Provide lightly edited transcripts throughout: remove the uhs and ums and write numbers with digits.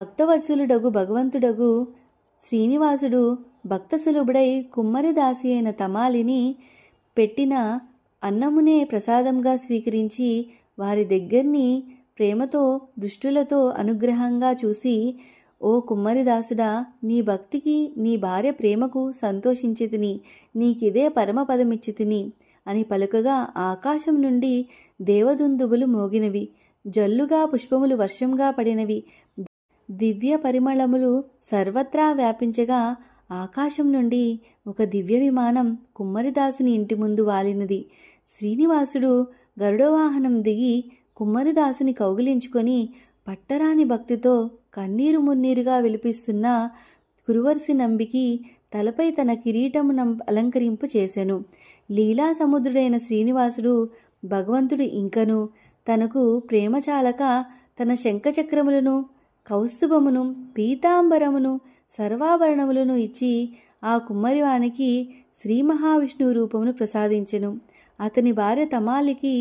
భక్తవత్సలుడగు భగవంతుడగు శ్రీనివాసుడు భక్తసులభుడై కుమ్మరిదాసి అయిన తమాలిని పెట్టిన అన్నమునే ప్రసాదంగా స్వీకరించి వారి దగ్గర్ని ప్రేమతో దుష్టులతో అనుగ్రహంగా చూసి, ఓ కుమ్మరిదాసుడా, నీ భక్తికి నీ భార్య ప్రేమకు సంతోషించితిని, నీకిదే పరమపదమిచ్చితిని అని పలుకగా ఆకాశం నుండి దేవదుందుబులు మోగినవి, జల్లుగా పుష్పములు వర్షంగా పడినవి, దివ్య పరిమళములు సర్వత్రా వ్యాపించగా ఆకాశం నుండి ఒక దివ్య విమానం కుమ్మరిదాసుని ఇంటి ముందు వాలినది. శ్రీనివాసుడు గరుడవాహనం దిగి కుమ్మరిదాసుని కౌగిలించుకొని పట్టరాని భక్తితో కన్నీరు మున్నీరుగా విలిపిస్తున్న కురువర్సి నంబికి తలపై తన కిరీటము అలంకరింపు చేసెను. లీలా సముద్రుడైన శ్రీనివాసుడు భగవంతుడు ఇంకను తనకు ప్రేమ చాలక తన శంఖచక్రములను కౌస్తుభమును పీతాంబరమును సర్వాభరణములను ఇచ్చి ఆ కుమ్మరివానికి శ్రీ మహావిష్ణువు రూపమును ప్రసాదించెను. అతని భార్య తమాలికి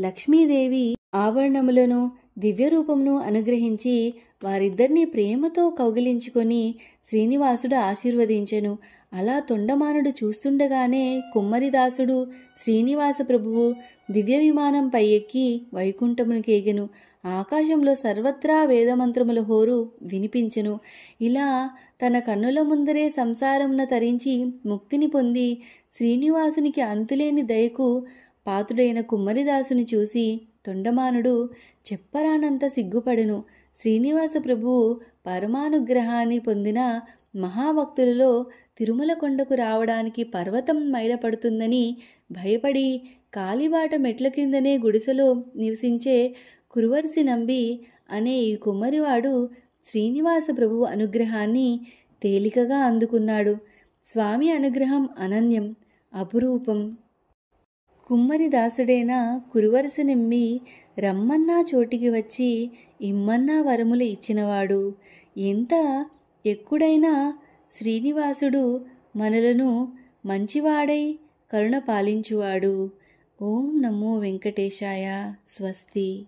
లక్ష్మీదేవి ఆభరణములను దివ్యరూపమును అనుగ్రహించి వారిద్దరినీ ప్రేమతో కౌగిలించుకొని శ్రీనివాసుడు ఆశీర్వదించెను. అలా తొండమానుడు చూస్తుండగానే కుమ్మరిదాసుడు శ్రీనివాస ప్రభువు దివ్య విమానంపై ఎక్కి వైకుంఠమునికేగెను. ఆకాశంలో సర్వత్రా వేదమంత్రముల హోరు వినిపించెను. ఇలా తన కన్నుల ముందరే సంసారమున తరించి ముక్తిని పొంది శ్రీనివాసునికి అంతులేని దయకు పాతుడైన కుమ్మరిదాసుని చూసి తొండమానుడు చెప్పరానంత సిగ్గుపడెను. శ్రీనివాస ప్రభువు పరమానుగ్రహాన్ని పొందిన మహాభక్తులలో తిరుమల కొండకు రావడానికి పర్వతం మైలపడుతుందని భయపడి కాలిబాట మెట్ల కిందనే గుడిసెలో నివసించే కురువర్సి నంబి అనే ఈ కుమ్మరివాడు శ్రీనివాస ప్రభువు అనుగ్రహాన్ని తేలికగా అందుకున్నాడు. స్వామి అనుగ్రహం అనన్యం, అపురూపం. కుమ్మరిదాసుడైన కురువర్సి నంబి రమ్మన్నా చోటికి వచ్చి ఇమ్మన్నా వరములు ఇచ్చినవాడు. ఎంత ఎక్కుడైనా శ్రీనివాసుడు మనలను మంచివాడై కరుణ పాలించువాడు. ఓం నమో వెంకటేశాయ. స్వస్తి.